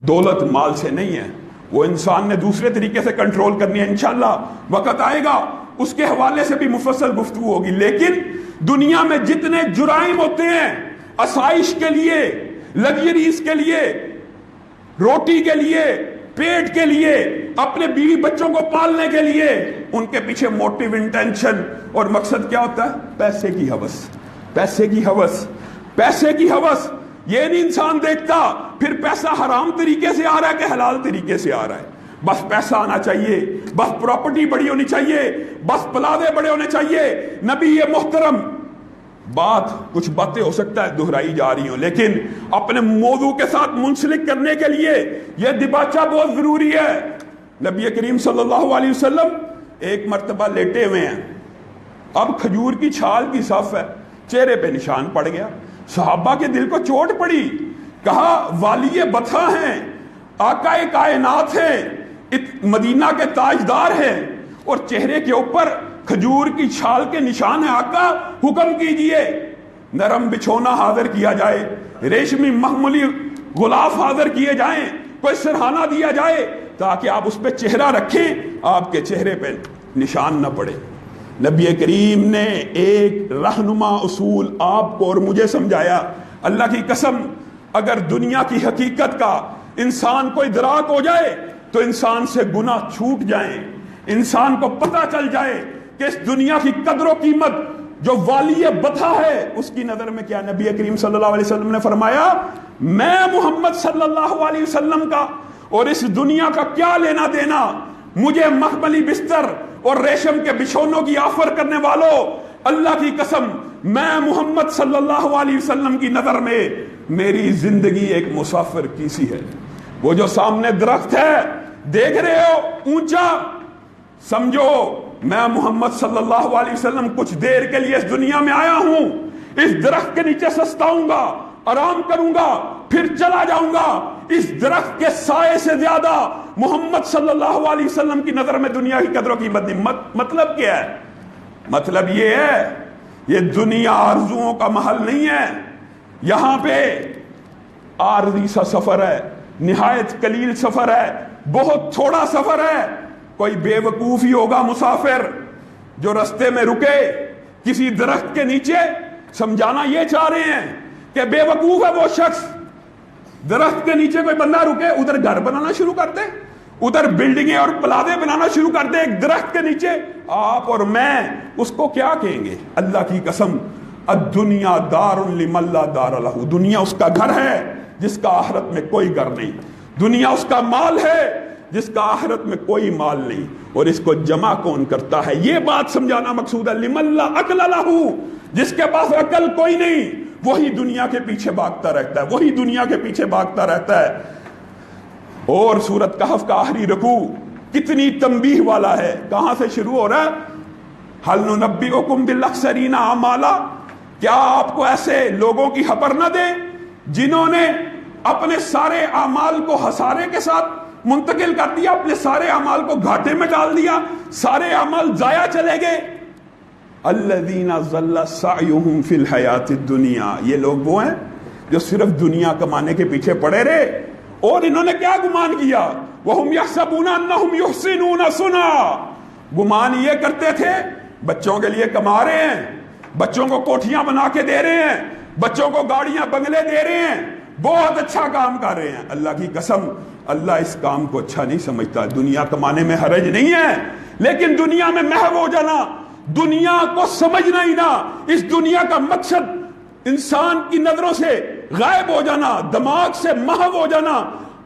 دولت مال سے نہیں ہے، وہ انسان نے دوسرے طریقے سے کنٹرول کرنی ہے. انشاءاللہ وقت آئے گا اس کے حوالے سے بھی مفصل گفتگو ہوگی. لیکن دنیا میں جتنے جرائم ہوتے ہیں آسائش کے لیے، لگژریز کے لیے، روٹی کے لیے، پیٹ کے لیے، اپنے بیوی بچوں کو پالنے کے لیے، ان کے پیچھے موٹیو، انٹینشن اور مقصد کیا ہوتا ہے؟ پیسے کی ہوس، پیسے کی ہوس، پیسے کی ہوس. یہ نہیں انسان دیکھتا پھر پیسہ حرام طریقے سے آ رہا ہے کہ حلال طریقے سے آ رہا ہے. بس پیسہ آنا چاہیے، بس پراپرٹی بڑی ہونی چاہیے، بس پلادے بڑے ہونے چاہیے. نبی یہ محترم بات، کچھ باتیں ہو سکتا ہے دہرائی جا رہی ہوں، لیکن اپنے موضوع کے ساتھ منسلک کرنے کے لیے یہ دباچہ بہت ضروری ہے. نبی کریم صلی اللہ علیہ وسلم ایک مرتبہ لیٹے ہوئے ہیں، اب کھجور کی چھال کی صف ہے، چہرے پہ نشان پڑ گیا. صحابہ کے دل کو چوٹ پڑی، کہا والی بطحہ ہیں، آقا کائنات ہیں، مدینہ کے تاجدار ہیں، اور چہرے کے اوپر کھجور کی چھال کے نشان ہیں. آقا حکم کیجئے نرم بچھونا حاضر کیا جائے، ریشمی مخملی غلاف حاضر کیے جائیں، کوئی سرہانہ دیا جائے تاکہ آپ اس پہ چہرہ رکھیں، آپ کے چہرے پہ نشان نہ پڑے. نبی کریم نے ایک رہنما اصول آپ کو اور مجھے سمجھایا. اللہ کی قسم اگر دنیا کی حقیقت کا انسان کو ادراک ہو جائے تو انسان سے گناہ چھوٹ جائیں، انسان کو پتہ چل جائے کہ اس دنیا کی قدر و قیمت جو والی بطحہ ہے اس کی نظر میں کیا. نبی کریم صلی اللہ علیہ وسلم نے فرمایا میں محمد صلی اللہ علیہ وسلم کا اور اس دنیا کا کیا لینا دینا، مجھے مخملی بستر اور ریشم کے بچھونوں کی آفر کرنے والوں، اللہ کی قسم میں محمد صلی اللہ علیہ وسلم کی نظر میں میری زندگی ایک مسافر کی سی ہے. وہ جو سامنے درخت ہے دیکھ رہے ہو اونچا، سمجھو میں محمد صلی اللہ علیہ وسلم کچھ دیر کے لیے اس دنیا میں آیا ہوں، اس درخت کے نیچے سستاؤں گا، آرام کروں گا، پھر چلا جاؤں گا. اس درخت کے سائے سے زیادہ محمد صلی اللہ علیہ وسلم کی نظر میں دنیا کی قدر و قیمت نہیں. مطلب کیا ہے؟ مطلب یہ ہے یہ دنیا آرزوؤں کا محل نہیں ہے. یہاں پہ عارضی سا سفر ہے، نہایت قلیل سفر ہے، بہت تھوڑا سفر ہے. کوئی بے وقوف ہی ہوگا مسافر جو رستے میں رکے کسی درخت کے نیچے. سمجھانا یہ چاہ رہے ہیں کہ بے وقوف ہے وہ شخص، درخت کے نیچے کوئی بندہ رکے، ادھر گھر بنانا شروع کر دے، ادھر بلڈنگیں اور پلادے بنانا شروع کر دے ایک درخت کے نیچے. آپ اور میں اس کو کیا کہیں گے؟ اللہ کی قسم الدنیا دار لمن لا دار لہ، دنیا اس کا گھر ہے جس کا آخرت میں کوئی گھر نہیں. دنیا اس کا مال ہے جس کا آخرت میں کوئی مال نہیں. اور اس کو جمع کون کرتا ہے؟ یہ بات سمجھانا مقصود ہے. لمن لا عقل لہ، جس کے پاس عقل کوئی نہیں وہی دنیا کے پیچھے بھاگتا رہتا ہے، وہی دنیا کے پیچھے بھاگتا رہتا ہے. اور سورۃ کہف کا آخری رکوع کتنی تنبیہ والا ہے. کہاں سے شروع ہو رہا ہے؟ ہل ننبئکم بالاخسرین اعمالا، کیا آپ کو ایسے لوگوں کی خبر نہ دیں جنہوں نے اپنے سارے اعمال کو خسارے کے ساتھ منتقل کر دیا، اپنے سارے اعمال کو گھاٹے میں ڈال دیا، سارے اعمال ضائع چلے گئے. الذین ضل سعیہم فی الحیات الدنیا، یہ لوگ وہ ہیں جو صرف دنیا کمانے کے پیچھے پڑے رہے. اور انہوں نے کیا گمان کیا؟ وہم یحسبون انہم یحسنون صنعا، گمان یہ کرتے تھے بچوں کے لیے کما رہے ہیں، بچوں کو کوٹھیاں بنا کے دے رہے ہیں، بچوں کو گاڑیاں بنگلے دے رہے ہیں، بہت اچھا کام کر رہے ہیں. اللہ کی قسم اللہ اس کام کو اچھا نہیں سمجھتا. دنیا کمانے میں حرج نہیں ہے، لیکن دنیا میں محو ہو جانا، دنیا کو سمجھنا ہی نہ، اس دنیا کا مقصد انسان کی نظروں سے غائب ہو جانا، دماغ سے محو ہو جانا.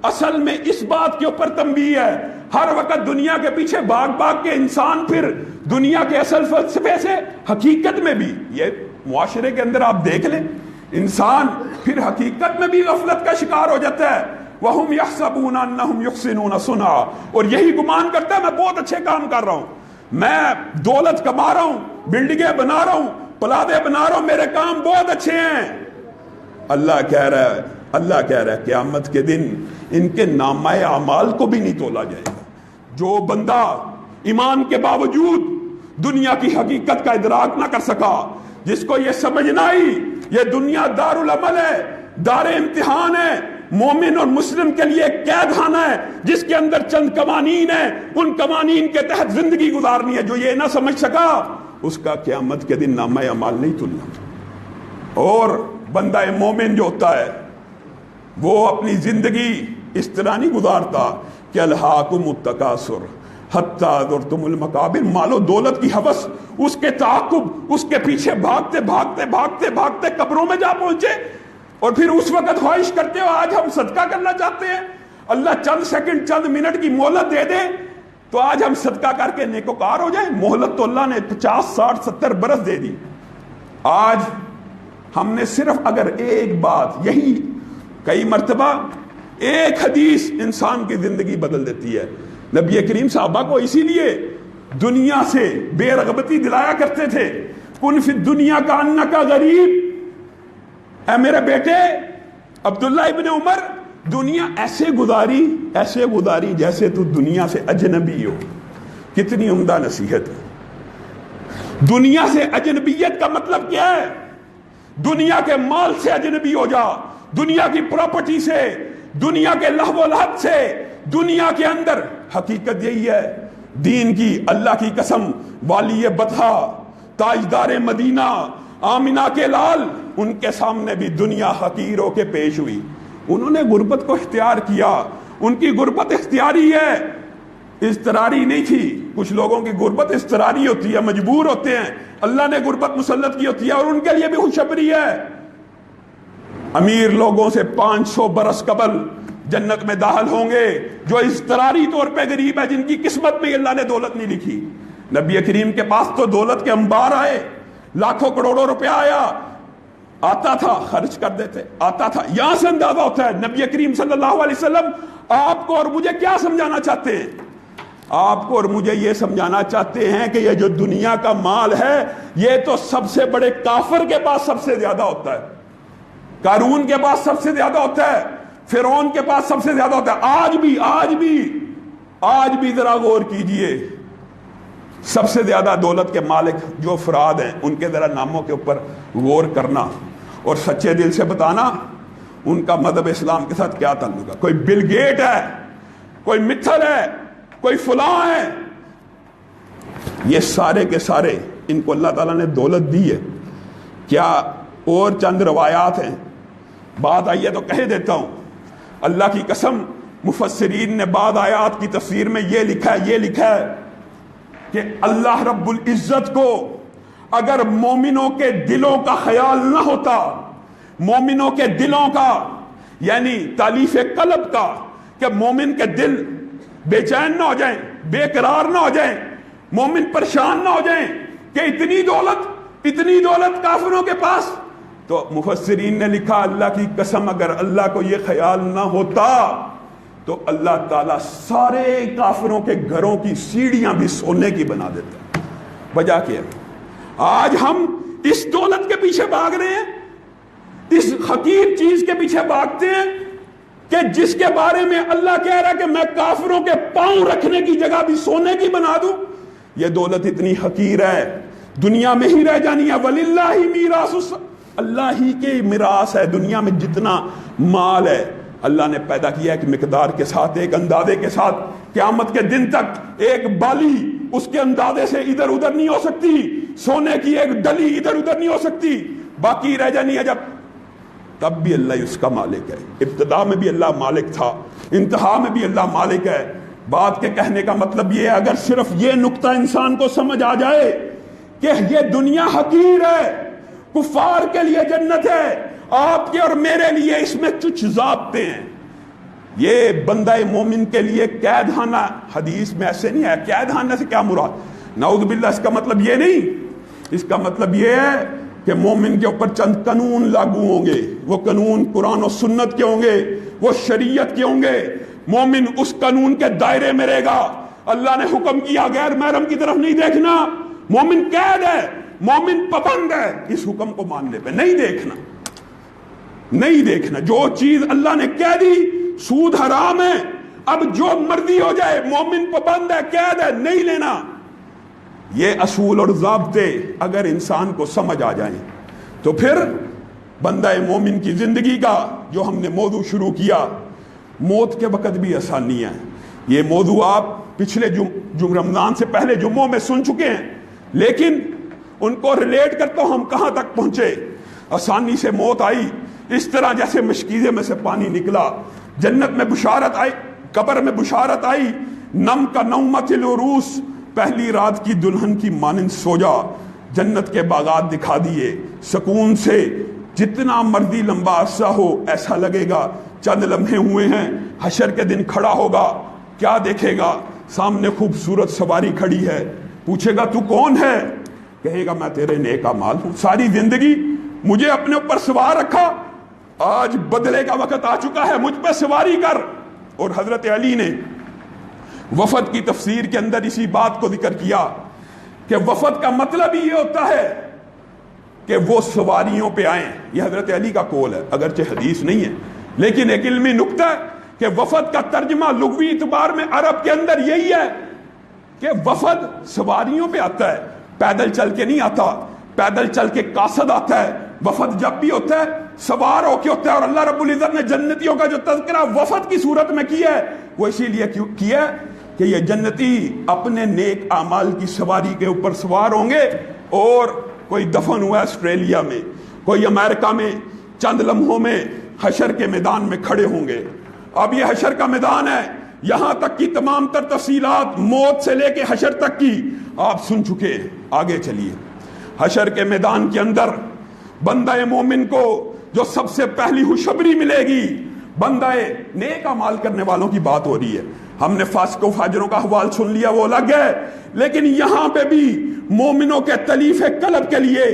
اصل میں اس بات کے اوپر تنبیہ ہے. ہر وقت دنیا کے پیچھے بھاگ بھاگ کے انسان پھر دنیا کے اصل فلسفے سے حقیقت میں بھی، یہ معاشرے کے اندر آپ دیکھ لیں، انسان پھر حقیقت میں بھی غفلت کا شکار ہو جاتا ہے. وَهُمْ يَحْسَبُونَ أَنَّهُمْ يُحْسِنُونَ صُنْعًا، اور یہی گمان کرتا ہے میں بہت اچھے کام کر رہا ہوں، میں دولت کما رہا ہوں، بلڈنگیں بنا رہا ہوں، پلادے بنا رہا ہوں، میرے کام بہت اچھے ہیں. اللہ کہہ رہا ہے قیامت کے دن ان کے نامہ اعمال کو بھی نہیں تولا جائے گا. جو بندہ ایمان کے باوجود دنیا کی حقیقت کا ادراک نہ کر سکا، جس کو یہ سمجھنا ہی یہ دنیا دار العمل ہے، دار امتحان ہے، مومن اور مسلم کے لیے ایک قید خانہ ہے جس کے اندر چند قوانین ہیں، ان قوانین کے تحت زندگی گزارنی ہے۔ جو یہ نہ سمجھ سکا اس کا قیامت کے دن نامہ اعمال نہیں تلنا۔ اور بندہ مومن جو ہوتا ہے وہ اپنی زندگی اس طرح نہیں گزارتا کہ الہاکم التکاثر حتی زرتم المقابر، مال و دولت کی ہوس، اس کے تعاقب، اس کے پیچھے بھاگتے بھاگتے بھاگتے بھاگتے قبروں میں جا پہنچے، اور پھر اس وقت خواہش کرتے ہو آج ہم صدقہ کرنا چاہتے ہیں، اللہ چند سیکنڈ چند منٹ کی مہلت دے دے تو آج ہم صدقہ کر کے نیکوکار ہو جائیں۔ مہلت تو اللہ نے 50 60 70 برس دے دی۔ آج ہم نے صرف اگر ایک بات، یہی کئی مرتبہ ایک حدیث انسان کی زندگی بدل دیتی ہے۔ نبی کریم صحابہ کو اسی لیے دنیا سے بے رغبتی دلایا کرتے تھے، کن فی الدنیا کا انکا غریب، اے میرے بیٹے عبداللہ ابن عمر، دنیا ایسے گزاری جیسے تو دنیا سے اجنبی ہو۔ کتنی عمدہ نصیحت ہے۔ دنیا سے اجنبیت کا مطلب کیا ہے؟ دنیا کے مال سے اجنبی ہو جا، دنیا کی پراپرٹی سے، دنیا کے لہو و لعب سے، دنیا کے اندر۔ حقیقت یہی ہے دین کی، اللہ کی قسم، والی بطحا، تاجدار مدینہ، آمنہ کے لال، ان کے سامنے بھی دنیا حقیر ہو کے پیش ہوئی۔ انہوں نے غربت کو اختیار کیا، ان کی غربت اختیاری ہے، اضطراری نہیں تھی۔ کچھ لوگوں کی غربت اضطراری ہوتی ہے، مجبور ہوتے ہیں، اللہ نے غربت مسلط کی ہوتی ہے اور ان کے لیے بھی خوشخبری ہے۔ امیر لوگوں سے 500 برس قبل جنت میں داخل ہوں گے جو اضطراری طور پہ غریب ہے، جن کی قسمت میں اللہ نے دولت نہیں لکھی۔ نبی کریم کے پاس تو دولت کے انبار آئے، لاکھوں کروڑوں روپیہ آتا تھا، خرچ کر دیتے، آتا تھا۔ یہاں سے اندازہ ہوتا ہے نبی کریم صلی اللہ علیہ وسلم آپ کو اور مجھے کیا سمجھانا چاہتے ہیں؟ آپ کو اور مجھے یہ سمجھانا چاہتے ہیں کہ یہ جو دنیا کا مال ہے یہ تو سب سے بڑے کافر کے پاس سب سے زیادہ ہوتا ہے، قارون کے پاس سب سے زیادہ ہوتا ہے، فرعون کے پاس سب سے زیادہ ہوتا ہے۔ آج بھی ذرا غور کیجئے، سب سے زیادہ دولت کے مالک جو افراد ہیں ان کے ذرا ناموں کے اوپر غور کرنا اور سچے دل سے بتانا ان کا مذہب اسلام کے ساتھ کیا تعلق ہے۔ کوئی بل گیٹ ہے، کوئی متھل ہے، کوئی فلاں ہے، یہ سارے کے سارے ان کو اللہ تعالیٰ نے دولت دی ہے۔ کیا اور چند روایات ہیں، بات آئی ہے تو کہہ دیتا ہوں۔ اللہ کی قسم مفسرین نے بعض آیات کی تفسیر میں یہ لکھا ہے کہ اللہ رب العزت کو اگر مومنوں کے دلوں کا خیال نہ ہوتا، مومنوں کے دلوں کا یعنی تالیف قلب کا، کہ مومن کے دل بے چین نہ ہو جائیں، بے قرار نہ ہو جائیں، مومن پریشان نہ ہو جائیں کہ اتنی دولت کافروں کے پاس، تو مفسرین نے لکھا اللہ کی قسم اگر اللہ کو یہ خیال نہ ہوتا تو اللہ تعالیٰ سارے کافروں کے گھروں کی سیڑھیاں بھی سونے کی بنا دیتا۔ وجہ کیا؟ آج ہم اس دولت کے پیچھے بھاگ رہے ہیں، اس حقیر چیز کے پیچھے بھاگتے ہیں کہ جس کے بارے میں اللہ کہہ رہا ہے کہ میں کافروں کے پاؤں رکھنے کی جگہ بھی سونے کی بنا دوں۔ یہ دولت اتنی حقیر ہے، دنیا میں ہی رہ جانی ہے۔ وَلِلَّهِ مِيرَاثُ، اللہ ہی کے میراث ہے۔ دنیا میں جتنا مال ہے اللہ نے پیدا کیا ایک مقدار کے ساتھ، ایک اندازے کے ساتھ۔ قیامت کے دن تک ایک بالی اس کے اندازے سے ادھر ادھر نہیں ہو سکتی، سونے کی ایک ڈلی ادھر ادھر نہیں ہو سکتی، باقی رہ جانی ہے جب، تب بھی اللہ اس کا مالک ہے۔ ابتدا میں بھی اللہ مالک تھا، انتہا میں بھی اللہ مالک ہے۔ بات کے کہنے کا مطلب یہ ہے اگر صرف یہ نقطہ انسان کو سمجھ آ جائے کہ یہ دنیا حقیر ہے، کفار کے لیے جنت ہے، آپ کے اور میرے لیے اس میں کچھ ضابطے ہیں، یہ بندہ مومن کے لیے قید خانہ۔ حدیث میں ایسے نہیں ہے، قید خانہ سے کیا مراد؟ نعوذ باللہ، اس کا مطلب یہ نہیں، اس کا مطلب یہ ہے کہ مومن کے اوپر چند قانون لاگو ہوں گے، وہ قانون قرآن و سنت کے ہوں گے، وہ شریعت کے ہوں گے، مومن اس قانون کے دائرے میں رہے گا۔ اللہ نے حکم کیا غیر محرم کی طرف نہیں دیکھنا، مومن قید ہے، مومن پابند ہے اس حکم کو ماننے پہ، نہیں دیکھنا۔ جو چیز اللہ نے کہہ دی سود حرام ہے، اب جو مرضی ہو جائے، مومن پابند ہے، قید ہے، نہیں لینا۔ یہ اصول اور ضابطے اگر انسان کو سمجھ آ جائیں تو پھر بندہ مومن کی زندگی کا جو ہم نے موضوع شروع کیا، موت کے وقت بھی آسانی ہے۔ یہ موضوع آپ پچھلے رمضان سے پہلے جمعوں میں سن چکے ہیں، لیکن ان کو ریلیٹ کرتا ہوں ہم کہاں تک پہنچے۔ آسانی سے موت آئی، اس طرح جیسے مشکیزے میں سے پانی نکلا، جنت میں بشارت آئی، قبر میں بشارت آئی، نم کا نومت العروس، پہلی رات کی دلہن کی مانند سو جا، جنت کے باغات دکھا دیے، سکون سے جتنا مرضی لمبا عرصہ ہو ایسا لگے گا چند لمحے ہوئے ہیں۔ حشر کے دن کھڑا ہوگا، کیا دیکھے گا؟ سامنے خوبصورت سواری کھڑی ہے، پوچھے گا تو کون ہے؟ کہے گا میں تیرے نیک اعمال ہوں، ساری زندگی مجھے اپنے اوپر سوار رکھا، آج بدلے کا وقت آ چکا ہے، مجھ پہ سواری کر۔ اور حضرت علی نے وفد کی تفسیر کے اندر اسی بات کو ذکر کیا کہ وفد کا مطلب ہی یہ ہوتا ہے کہ وہ سواریوں پہ آئیں۔ یہ حضرت علی کا قول ہے، اگرچہ حدیث نہیں ہے، لیکن ایک علمی نکتہ ہے کہ وفد کا ترجمہ لغوی اعتبار میں عرب کے اندر یہی ہے کہ وفد سواریوں پہ آتا ہے، پیدل چل کے نہیں آتا، پیدل چل کے قاصد آتا ہے۔ وفد جب بھی ہوتا ہے سوار ہو کے ہوتا ہے، اور اللہ رب العزت نے جنتیوں کا جو تذکرہ وفد کی صورت میں کیا ہے وہ اسی لیے کیا ہے کہ یہ جنتی اپنے نیک اعمال کی سواری کے اوپر سوار ہوں گے، اور کوئی دفن ہوا آسٹریلیا میں، کوئی امریکہ میں، چند لمحوں میں حشر کے میدان میں کھڑے ہوں گے۔ اب یہ حشر کا میدان ہے، یہاں تک کی تمام تر تفصیلات موت سے لے کے حشر تک کی آپ سن چکے ہیں۔ آگے چلیے، حشر کے میدان کے اندر بندہ مومن کو جو سب سے پہلی خوشخبری ملے گی، بندہ نیک اعمال کرنے والوں کی بات ہو رہی ہے۔ ہم نے فاسق و فاجروں کا حوال سن لیا، وہ الگ ہے، لیکن یہاں پہ بھی مومنوں کے تلیف قلب کے لیے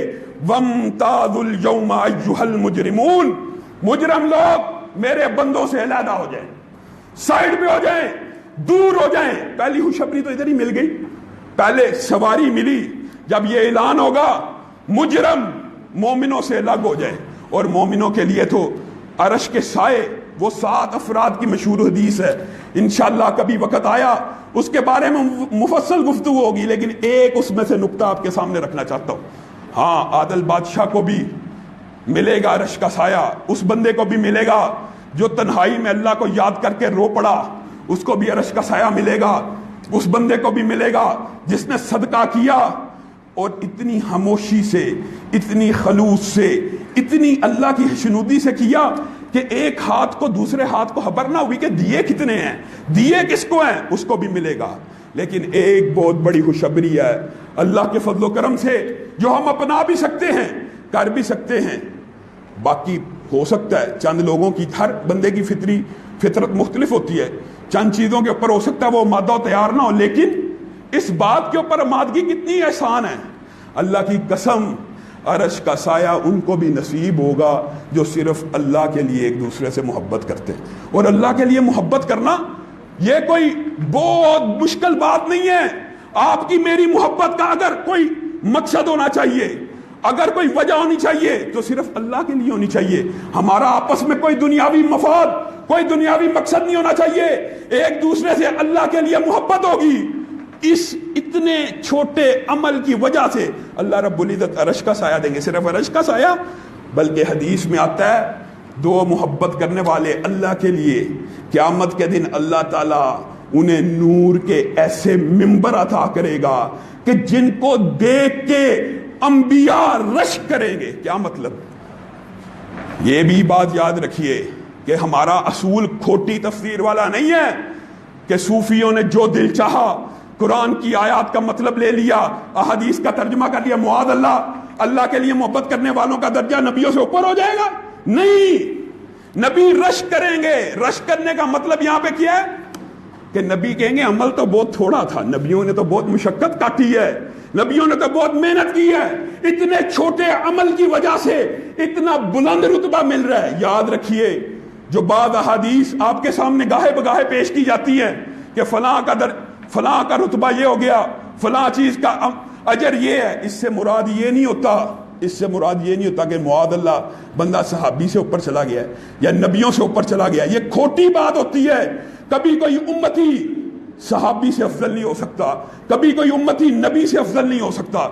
وَامْتَازُوا الْيَوْمَ أَيُّهَا الْمُجْرِمُونَ، مجرم لوگ میرے بندوں سے علیحدہ ہو جائیں، سائڈ پہ ہو جائیں، دور ہو جائیں۔ پہلی خوشخبری تو ادھر ہی مل گئی، پہلے سواری ملی، جب یہ اعلان ہوگا مجرم مومنوں سے الگ ہو جائے۔ اور مومنوں کے لیے تو عرش کے سائے، وہ 7 افراد کی مشہور حدیث ہے، انشاءاللہ کبھی وقت آیا اس کے بارے میں مفصل گفتگو ہوگی، لیکن ایک اس میں سے نقطہ آپ کے سامنے رکھنا چاہتا ہوں۔ ہاں، عادل بادشاہ کو بھی ملے گا عرش کا سایہ، اس بندے کو بھی ملے گا جو تنہائی میں اللہ کو یاد کر کے رو پڑا، اس کو بھی عرش کا سایہ ملے گا۔ اس بندے کو بھی ملے گا جس نے صدقہ کیا اور اتنی خاموشی سے، اتنی خلوص سے، اتنی اللہ کی حشنودی سے کیا کہ ایک ہاتھ کو دوسرے ہاتھ کو خبر نہ ہوئی کہ دیے کتنے ہیں، دیے کس کو ہیں، اس کو بھی ملے گا۔ لیکن ایک بہت بڑی خوشخبری ہے اللہ کے فضل و کرم سے جو ہم اپنا بھی سکتے ہیں، کر بھی سکتے ہیں۔ باقی ہو سکتا ہے چند لوگوں کی، ہر بندے کی فطرت مختلف ہوتی ہے، چند چیزوں کے اوپر ہو سکتا ہے وہ مادہ و تیار نہ ہو، لیکن اس بات کے اوپر آمادگی کتنی احسان ہے۔ اللہ کی قسم، عرش کا سایہ ان کو بھی نصیب ہوگا جو صرف اللہ کے لیے ایک دوسرے سے محبت کرتے ہیں۔ اور اللہ کے لیے محبت کرنا یہ کوئی بہت مشکل بات نہیں ہے۔ آپ کی میری محبت کا اگر کوئی مقصد ہونا چاہیے، اگر کوئی وجہ ہونی چاہیے تو صرف اللہ کے لیے ہونی چاہیے۔ ہمارا آپس میں کوئی دنیاوی مفاد، کوئی دنیاوی مقصد نہیں ہونا چاہیے، ایک دوسرے سے اللہ کے لیے محبت ہوگی۔ اس اتنے چھوٹے عمل کی وجہ سے اللہ رب العزت عرش کا سایہ دیں گے۔ صرف عرش کا سایہ، بلکہ حدیث میں آتا ہے دو محبت کرنے والے اللہ کے لیے قیامت کے دن اللہ تعالیٰ انہیں نور کے ایسے ممبر عطا کرے گا کہ جن کو دیکھ کے انبیاء رشک کریں گے۔ کیا مطلب؟ یہ بھی بات یاد رکھیے کہ ہمارا اصول کھوٹی تفسیر والا نہیں ہے کہ صوفیوں نے جو دل چاہا قرآن کی آیات کا مطلب لے لیا، احادیث کا ترجمہ کر لیا، معاذ اللہ کے لیے محبت کرنے والوں کا درجہ نبیوں سے اوپر ہو جائے گا۔ نہیں، نبی رشک کریں گے۔ رشک کرنے کا مطلب یہاں پہ کیا ہے کہ نبی کہیں گے عمل تو بہت تھوڑا تھا، نبیوں نے تو بہت مشقت کاٹی ہے، نبیوں نے تو بہت محنت کی ہے، اتنے چھوٹے عمل کی وجہ سے اتنا بلند رتبہ مل رہا ہے۔ یاد رکھیے جو بعض احادیث آپ کے سامنے گاہے بگاہے پیش کی جاتی ہیں کہ فلاں کا رتبہ یہ ہو گیا، فلاں چیز کا اجر یہ ہے، اس سے مراد یہ نہیں ہوتا کہ معاذ اللہ بندہ صحابی سے اوپر چلا گیا ہے یا نبیوں سے اوپر چلا گیا ہے۔ یہ کھوٹی بات ہوتی ہے۔ کبھی کوئی امتی صحابی سے افضل نہیں ہو سکتا، کبھی کوئی امتی نبی سے افضل نہیں ہو سکتا۔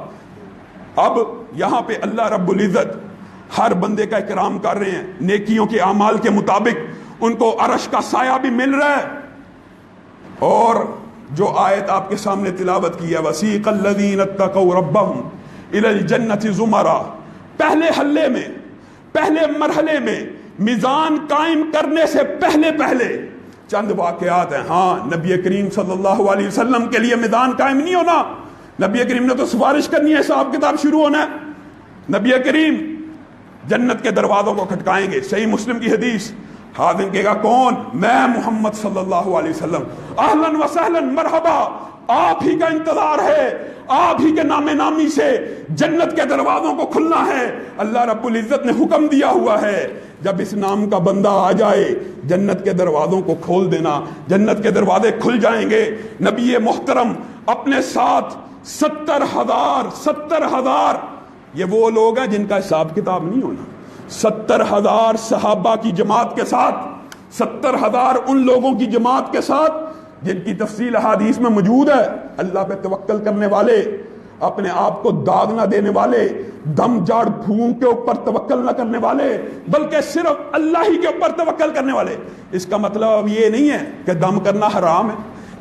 اب یہاں پہ اللہ رب العزت ہر بندے کا اکرام کر رہے ہیں، نیکیوں کے اعمال کے مطابق ان کو عرش کا سایہ بھی مل رہا ہے۔ اور جو آیت آپ کے سامنے تلاوت کی ہے، وَسِيقَ الَّذِينَ اتَّقَوْا رَبَّهُمْ إِلَى الْجَنَّةِ زُمَرًا، پہلے حلے میں، پہلے مرحلے میں میزان قائم کرنے سے پہلے چند واقعات ہیں۔ ہاں، نبی کریم صلی اللہ علیہ وسلم کے لیے میزان قائم نہیں ہونا، نبی کریم نے تو سفارش کرنی ہے، حساب کتاب شروع ہونا ہے۔ نبی کریم جنت کے دروازوں کو کھٹکائیں گے، صحیح مسلم کی حدیث، حاضر کہے گا کون؟ میں محمد صلی اللہ علیہ وسلم، اہلاً و سہلاً، مرحبا، آپ ہی کا انتظار ہے، آپ ہی کے نام نامی سے جنت کے دروازوں کو کھلنا ہے۔ اللہ رب العزت نے حکم دیا ہوا ہے، جب اس نام کا بندہ آ جائے جنت کے دروازوں کو کھول دینا، جنت کے دروازے کھل جائیں گے۔ نبی محترم اپنے ساتھ 70,000 یہ وہ لوگ ہیں جن کا حساب کتاب نہیں ہونا، 70,000 صحابہ کی جماعت کے ساتھ، 70,000 ان لوگوں کی جماعت کے ساتھ جن کی تفصیل حدیث میں موجود ہے، اللہ پہ توکل کرنے والے، اپنے آپ کو داغ نہ دینے والے، دم جاڑ پھونک کے اوپر توکل نہ کرنے والے، بلکہ صرف اللہ ہی کے اوپر توکل کرنے والے۔ اس کا مطلب یہ نہیں ہے کہ دم کرنا حرام ہے،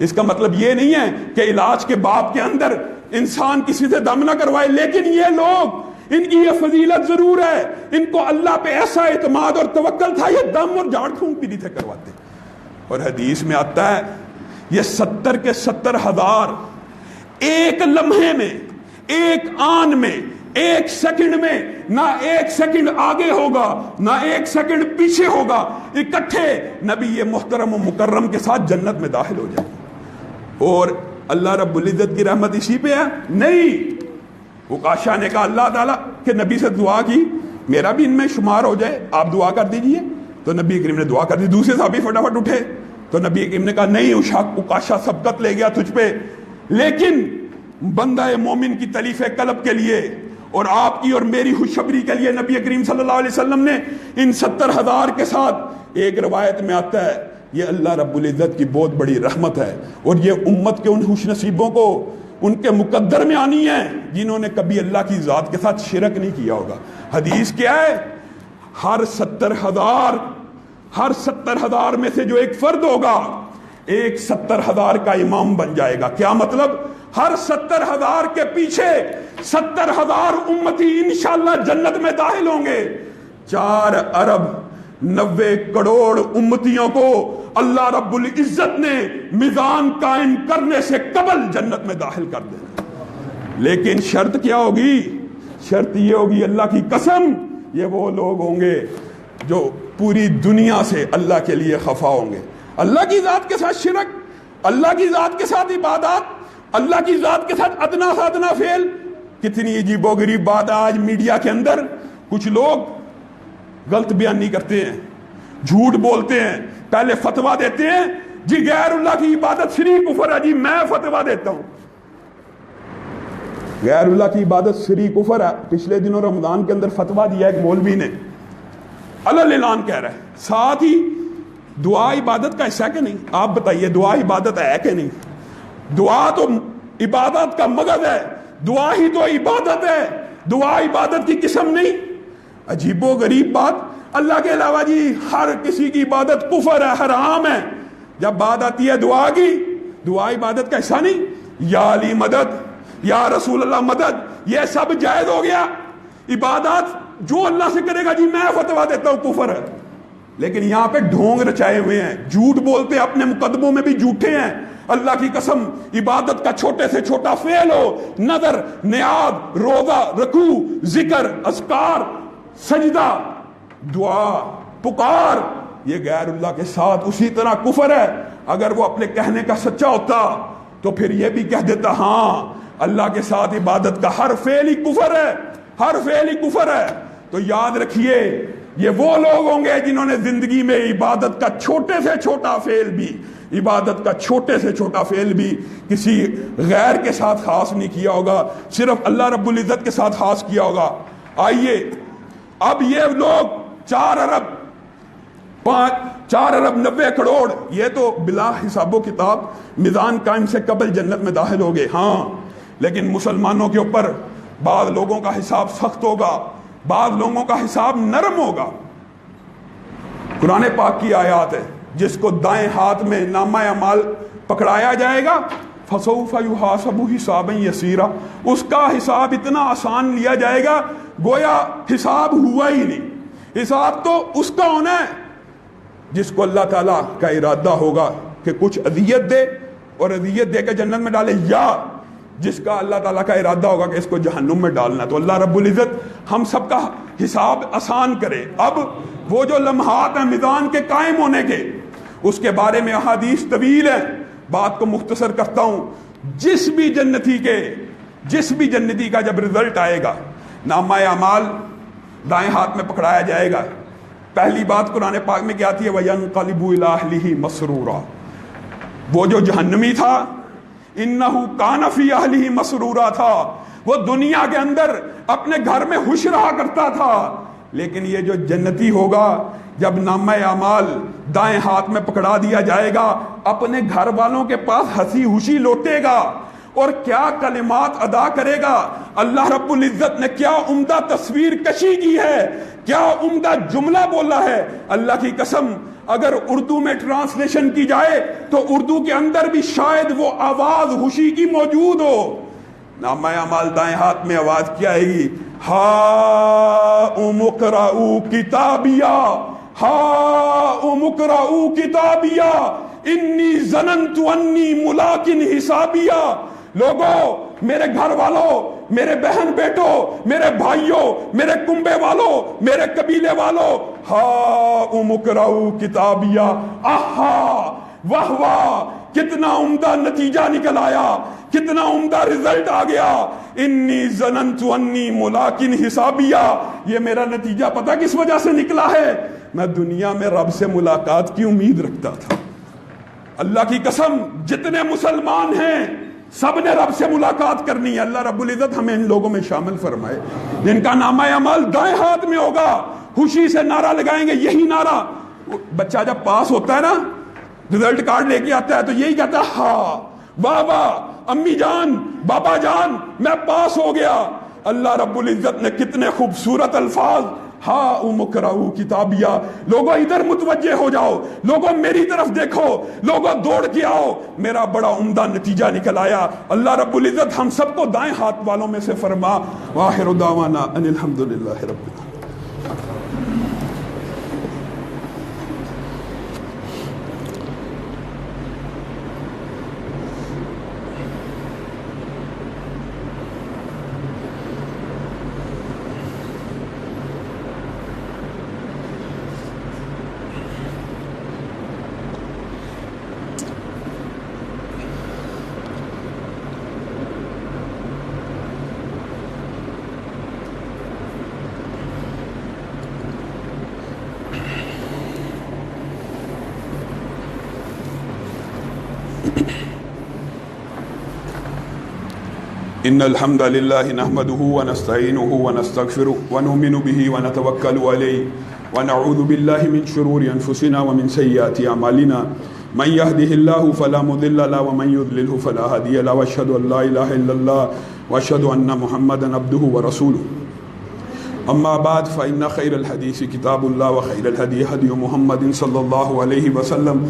اس کا مطلب یہ نہیں ہے کہ علاج کے باب کے اندر انسان کسی سے دم نہ کروائے، لیکن یہ لوگ، ان کی یہ فضیلت ضرور ہے، ان کو اللہ پہ ایسا اعتماد اور توکل تھا، یہ دم اور جھاڑ پھونک بھی نہیں تھے کرواتے۔ اور حدیث میں آتا ہے یہ 70 کے 70,000 ایک لمحے میں، ایک آن میں، ایک سیکنڈ میں، نہ ایک سیکنڈ آگے ہوگا نہ ایک سیکنڈ پیچھے ہوگا، اکٹھے نبی محترم و مکرم کے ساتھ جنت میں داخل ہو جائے گے۔ اور اللہ رب العزت کی رحمت اسی پہ ہے نہیں۔ عکاشہ نے کہا اللہ تعالیٰ کہ نبی سے دعا کی میرا بھی ان میں شمار ہو جائے، آپ دعا کر دیجئے، تو نبی کریم نے دعا کر دی۔ دوسرے صحابی فٹافٹ اٹھے تو نبی کریم نے کہا نہیں، عکاشہ سبقت لے گیا تجھ پہ، لیکن بندہ مومن کی تلیف قلب کے لیے اور آپ کی اور میری خوشخبری کے لیے نبی کریم صلی اللہ علیہ وسلم نے ان 70,000 کے ساتھ، ایک روایت میں آتا ہے یہ اللہ رب العزت کی بہت بڑی رحمت ہے، اور یہ امت کے ان خوش نصیبوں کو ان کے مقدر میں آنی ہے جنہوں نے کبھی اللہ کی ذات کے ساتھ شرک نہیں کیا ہوگا۔ حدیث کیا ہے؟ ہر 70,000 میں سے جو ایک فرد ہوگا، ایک 70,000 کا امام بن جائے گا۔ کیا مطلب؟ ہر 70,000 کے پیچھے 70,000 امتی انشاءاللہ جنت میں داخل ہوں گے۔ 4 ارب 90 کروڑ امتیوں کو اللہ رب العزت نے میزان قائم کرنے سے قبل جنت میں داخل کر دینا۔ لیکن شرط کیا ہوگی؟ شرط یہ ہوگی، اللہ کی قسم، یہ وہ لوگ ہوں گے جو پوری دنیا سے اللہ کے لیے خفا ہوں گے۔ اللہ کی ذات کے ساتھ شرک، اللہ کی ذات کے ساتھ عبادات، اللہ کی ذات کے ساتھ ادنا سے ادنا فعل۔ کتنی عجیب و غریب بات ہے، آج میڈیا کے اندر کچھ لوگ غلط بیانی کرتے ہیں، جھوٹ بولتے ہیں، پہلے فتویٰ دیتے ہیں جی غیر اللہ کی عبادت شریک کفر ہے، جی میں فتویٰ دیتا ہوں غیر اللہ کی عبادت شریک کفر ہے۔ پچھلے دنوں رمضان کے اندر فتویٰ دیا ایک مولوی نے، علل اعلان کہہ رہا ہے، ساتھ ہی دعا عبادت کا حصہ کہ نہیں؟ آپ بتائیے دعا عبادت ہے کہ نہیں؟ دعا تو عبادت کا مغز ہے، دعا ہی تو عبادت ہے، دعا عبادت کی قسم نہیں۔ عجیب و غریب بات، اللہ کے علاوہ جی ہر کسی کی عبادت کفر ہے، حرام ہے۔ جب بات آتی ہے دعا کی، دعا عبادت کا حصہ نہیں۔ یا علی مدد، یا رسول اللہ مدد، یہ سب جائز ہو گیا۔ عبادات جو اللہ سے کرے گا جی میں فتویٰ دیتا ہوں کفر ہے۔ لیکن یہاں پہ ڈھونگ رچائے ہوئے ہیں، جھوٹ بولتے ہیں، اپنے مقدموں میں بھی جھوٹے ہیں۔ اللہ کی قسم، عبادت کا چھوٹے سے چھوٹا فعل ہو، نظر، نیاز، روزہ، رکوع، ذکر، اذکار، سجدہ، دعا، پکار، یہ غیر اللہ کے ساتھ اسی طرح کفر ہے۔ اگر وہ اپنے کہنے کا سچا ہوتا تو پھر یہ بھی کہہ دیتا ہاں اللہ کے ساتھ عبادت کا ہر فعل ہی کفر ہے، ہر فعل ہی کفر ہے۔ تو یاد رکھیے یہ وہ لوگ ہوں گے جنہوں نے زندگی میں عبادت کا چھوٹے سے چھوٹا فعل بھی، عبادت کا چھوٹے سے چھوٹا فعل بھی کسی غیر کے ساتھ خاص نہیں کیا ہوگا، صرف اللہ رب العزت کے ساتھ خاص کیا ہوگا۔ آئیے اب یہ لوگ 4 ارب 90 کروڑ، یہ تو بلا حساب و کتاب میزان قائم سے قبل جنت میں داخل ہو گئے۔ ہاں لیکن مسلمانوں کے اوپر بعض لوگوں کا حساب سخت ہوگا، بعض لوگوں کا حساب نرم ہوگا. قرآن پاک کی آیات ہے, جس کو دائیں ہاتھ میں نامہ اعمال پکڑایا جائے گا فَسَوْفَ يُحَاسَبُ حِسَابًا يَسِيرًا, اس کا حساب اتنا آسان لیا جائے گا گویا حساب ہوا ہی نہیں. حساب تو اس کا ہونا ہے جس کو اللہ تعالیٰ کا ارادہ ہوگا کہ کچھ اذیت دے اور اذیت دے کے جنت میں ڈالے, یا جس کا اللہ تعالیٰ کا ارادہ ہوگا کہ اس کو جہنم میں ڈالنا. تو اللہ رب العزت ہم سب کا حساب آسان کرے. اب وہ جو لمحات ہیں میزان کے قائم ہونے کے, اس کے بارے میں احادیث طویل ہیں, بات کو مختصر کرتا ہوں. جس بھی جنتی کا جب رزلٹ آئے گا, نامہ اعمال دائیں ہاتھ میں پکڑایا جائے گا, پہلی بات قرآن پاک میں کیا آتی ہے, وَيَنْقَلِبُ إِلَىٰ أَهْلِهِ مَسْرُورًا. وہ جو جہنمی تھا إِنَّهُ كَانَ فِي أَهْلِهِ مَسْرُورًا تھا, وہ دنیا کے اندر اپنے گھر میں خوش رہا کرتا تھا. لیکن یہ جو جنتی ہوگا, جب نامہ اعمال دائیں ہاتھ میں پکڑا دیا جائے گا, اپنے گھر والوں کے پاس ہنسی خوشی لوٹے گا اور کیا کلمات ادا کرے گا. اللہ رب العزت نے کیا عمدہ تصویر کشی کی ہے, کیا عمدہ جملہ بولا ہے. اللہ کی قسم اگر اردو میں ٹرانسلیشن کی جائے تو اردو کے اندر بھی شاید وہ آواز خوشی کی موجود ہو. نامہ اعمال دائیں ہاتھ میں آواز کیا آئے گی, ہاؤم اقرؤوا کتابیہ, ہاؤم اقرؤوا کتابیہ انی ظننت انی ملاق حسابیہ. لوگو, میرے گھر والوں, میرے بہن بیٹوں, میرے بھائیوں, میرے کنبے والوں, میرے قبیلے والوں, ہاؤم اقرؤوا کتابیہ. آہا واہ واہ, کتنا عمدہ نتیجہ نکل آیا, کتنا عمدہ رزلٹ آ گیا. انی ظننت انی ملاق حسابیہ. یہ میرا نتیجہ پتہ کس وجہ سے نکلا ہے, میں دنیا میں رب سے ملاقات کی امید رکھتا تھا. اللہ کی قسم جتنے مسلمان ہیں سب نے رب سے ملاقات کرنی ہے. اللہ رب العزت ہمیں ان لوگوں میں شامل فرمائے جن کا نامہ اعمال دائیں ہاتھ میں ہوگا, خوشی سے نعرہ لگائیں گے. یہی نعرہ بچہ جب پاس ہوتا ہے نا, رزلٹ کارڈ لے کے آتا ہے تو یہی کہتا ہے, ہاں واہ واہ امی جان بابا جان میں پاس ہو گیا. اللہ رب العزت نے کتنے خوبصورت الفاظ, ہاؤم اقرؤوا کتابیہ. لوگوں ادھر متوجہ ہو جاؤ, لوگوں میری طرف دیکھو, لوگوں دوڑ کے آؤ, میرا بڑا عمدہ نتیجہ نکل آیا. اللہ رب العزت ہم سب کو دائیں ہاتھ والوں میں سے فرما. وآخر دعوانا ان الحمدللہ رب العالمین. ان الحمد لله نحمده ونستعينه ونستغفره ونؤمن به ونتوكل عليه ونعوذ بالله من شرور انفسنا ومن سيئات اعمالنا من يهده الله فلا مضل له ومن يضلل فلا هادي له واشهد ان لا اله الا الله واشهد ان محمدا عبده ورسوله. اما بعد فان خير الحديث كتاب الله وخير الهدي هدي محمد صلى الله عليه وسلم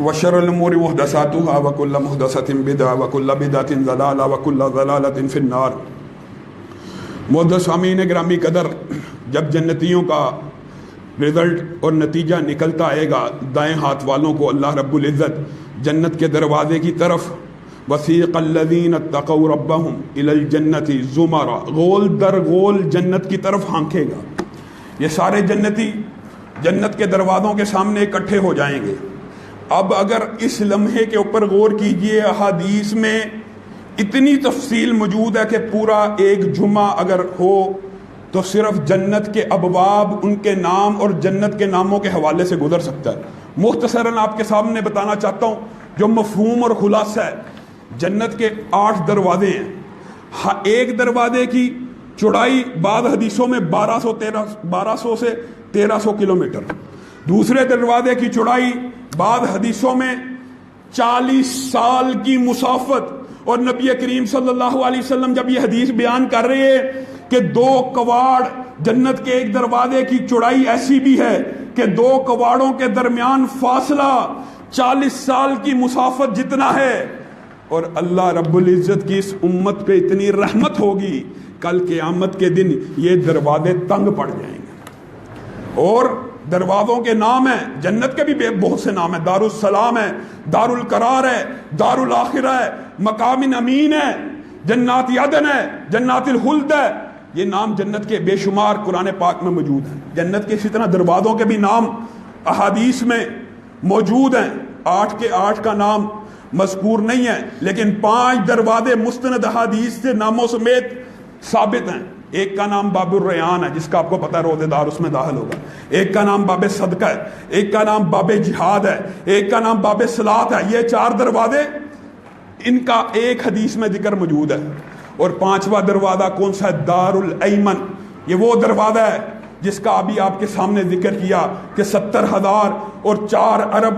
وشر الامور محدثاتها وكل محدثة بدعة وكل بدعة ضلالة وكل ضلالة في النار. معزز سامعین گرامی قدر, جب جنتیوں کا رزلٹ اور نتیجہ نکلتا آئے گا دائیں ہاتھ والوں کو, اللہ رب العزت جنت کے دروازے کی طرف وسیق الذین اتقوا ربهم الى الجنة زمرا, غول در غول جنت کی طرف ہانکے گا. یہ سارے جنتی جنت کے دروازوں کے سامنے اکٹھے ہو جائیں گے. اب اگر اس لمحے کے اوپر غور کیجئے, احادیث میں اتنی تفصیل موجود ہے کہ پورا ایک جمعہ اگر ہو تو صرف جنت کے ابواب, ان کے نام اور جنت کے ناموں کے حوالے سے گزر سکتا ہے. مختصراً آپ کے سامنے بتانا چاہتا ہوں جو مفہوم اور خلاصہ ہے. جنت کے 8 دروازے ہیں. ایک دروازے کی چوڑائی بعض حدیثوں میں 1200 سے 1300 کلومیٹر, دوسرے دروازے کی چوڑائی بعض حدیثوں میں 40 سال کی مسافت. اور نبی کریم صلی اللہ علیہ وسلم جب یہ حدیث بیان کر رہے ہیں کہ 2 کواڑ جنت کے ایک دروازے کی چوڑائی ایسی بھی ہے کہ 2 کواڑوں کے درمیان فاصلہ 40 سال کی مسافت جتنا ہے، اور اللہ رب العزت کی اس امت پہ اتنی رحمت ہوگی، کل قیامت کے دن یہ دروازے تنگ پڑ جائیں گے۔ اور دروازوں کے نام ہیں، جنت کے بھی بہت سے نام ہیں، دار السلام ہے، دار القرار ہے، دار الاخرہ ہے، مقام امین ہے، جنات عدن ہے، جنات الخلد ہے۔ یہ نام جنت کے بے شمار قرآن پاک میں موجود ہیں۔ جنت کے اسی طرح دروازوں کے بھی نام احادیث میں موجود ہیں۔ 8 کے 8 کا نام مذکور نہیں ہے، لیکن 5 دروازے مستند احادیث سے ناموں سمیت ثابت ہیں۔ ایک کا نام باب الریان ہے، جس کا آپ کو پتہ ہے روزے دار اس میں داخل ہوگا۔ ایک کا نام باب صدقہ ہے، ایک کا نام باب جہاد ہے، ایک کا نام باب صلاۃ ہے۔ یہ 4 دروازے، ان کا ایک حدیث میں ذکر موجود ہے۔ اور 5واں دروازہ کون سا ہے؟ دار الایمن۔ یہ وہ دروازہ ہے جس کا ابھی آپ کے سامنے ذکر کیا کہ 70,000 اور 4 ارب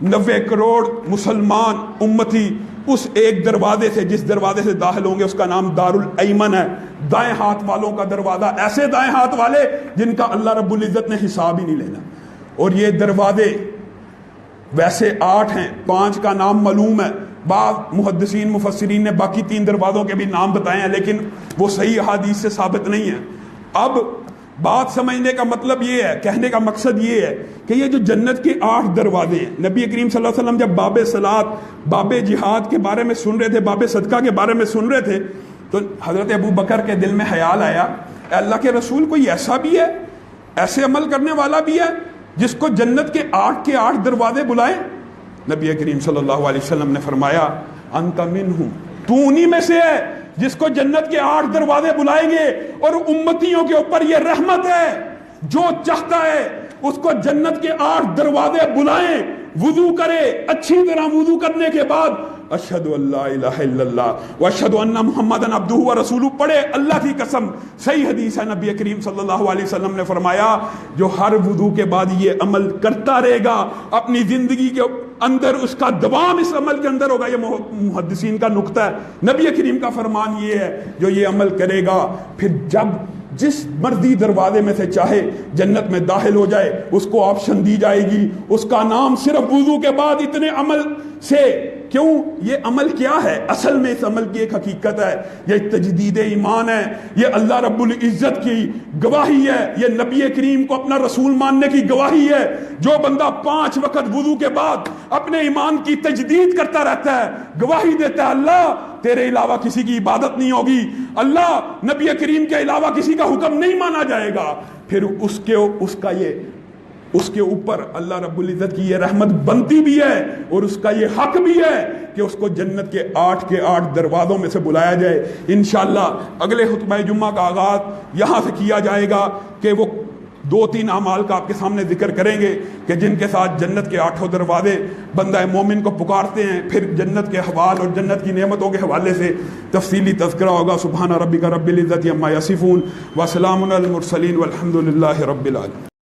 90 کروڑ مسلمان امتی اس ایک دروازے سے، جس دروازے سے داخل ہوں گے، اس کا نام دار الایمن ہے۔ دائیں ہاتھ والوں کا دروازہ، ایسے دائیں ہاتھ والے جن کا اللہ رب العزت نے حساب ہی نہیں لینا۔ اور یہ دروازے ویسے 8 ہیں، 5 کا نام معلوم ہے۔ بعض محدثین مفسرین نے باقی 3 دروازوں کے بھی نام بتائے ہیں، لیکن وہ صحیح احادیث سے ثابت نہیں ہے۔ اب بات سمجھنے کا مطلب یہ ہے، کہنے کا مقصد یہ ہے کہ یہ جو جنت کے 8 دروازے ہیں، نبی کریم صلی اللہ علیہ وسلم جب باب صلاۃ، باب جہاد کے بارے میں سن رہے تھے، باب صدقہ کے بارے میں سن رہے تھے، تو حضرت ابو بکر کے دل میں خیال آیا، اے اللہ کے رسول، کوئی ایسا بھی ہے، ایسے عمل کرنے والا بھی ہے جس کو جنت کے 8 دروازے بلائیں؟ نبی کریم صلی اللہ علیہ وسلم نے فرمایا، انت منہم، تو انہی میں سے ہے جس کو جنت کے 8 دروازے بلائیں گے، اور امتیوں کے اوپر یہ رحمت ہے، جو چاہتا ہے اس کو جنت کے 8 دروازے بلائیں، وضو کرے، اچھی طرح وضو کرنے کے بعد اشہد ان لا الہ الا اللہ واشہد ان محمدن عبدہ ورسولہ پڑھے۔ اللہ کی قسم، صحیح حدیث ہے، نبی کریم صلی اللہ علیہ وسلم نے فرمایا، جو ہر وضو کے بعد یہ عمل کرتا رہے گا، اپنی زندگی کے اندر اس کا دوام اس عمل کے اندر ہوگا۔ یہ محدثین کا نقطہ ہے، نبی کریم کا فرمان یہ ہے، جو یہ عمل کرے گا، پھر جب جس مرضی دروازے میں سے چاہے جنت میں داخل ہو جائے، اس کو آپشن دی جائے گی، اس کا نام صرف وضو کے بعد اتنے عمل سے۔ کیوں؟ یہ عمل کیا ہے؟ اصل میں اس عمل کی ایک حقیقت ہے، یہ تجدید ایمان ہے، یہ اللہ رب العزت کی گواہی ہے، یہ نبی کریم کو اپنا رسول ماننے کی گواہی ہے۔ جو بندہ 5 وقت وضو کے بعد اپنے ایمان کی تجدید کرتا رہتا ہے، گواہی دیتا ہے، اللہ تیرے علاوہ کسی کی عبادت نہیں ہوگی، اللہ نبی کریم کے علاوہ کسی کا حکم نہیں مانا جائے گا، پھر اس کے اوپر اللہ رب العزت کی یہ رحمت بنتی بھی ہے، اور اس کا یہ حق بھی ہے کہ اس کو جنت کے 8 دروازوں میں سے بلایا جائے۔ انشاءاللہ اگلے خطبہ جمعہ کا آغاز یہاں سے کیا جائے گا کہ وہ 2-3 اعمال کا آپ کے سامنے ذکر کریں گے کہ جن کے ساتھ جنت کے 8 دروازے بندہ مومن کو پکارتے ہیں۔ پھر جنت کے حوال اور جنت کی نعمتوں کے حوالے سے تفصیلی تذکرہ ہوگا۔ سبحان ربک رب العزت عما یصفون وسلام علی المرسلین والحمد للہ رب العالمین۔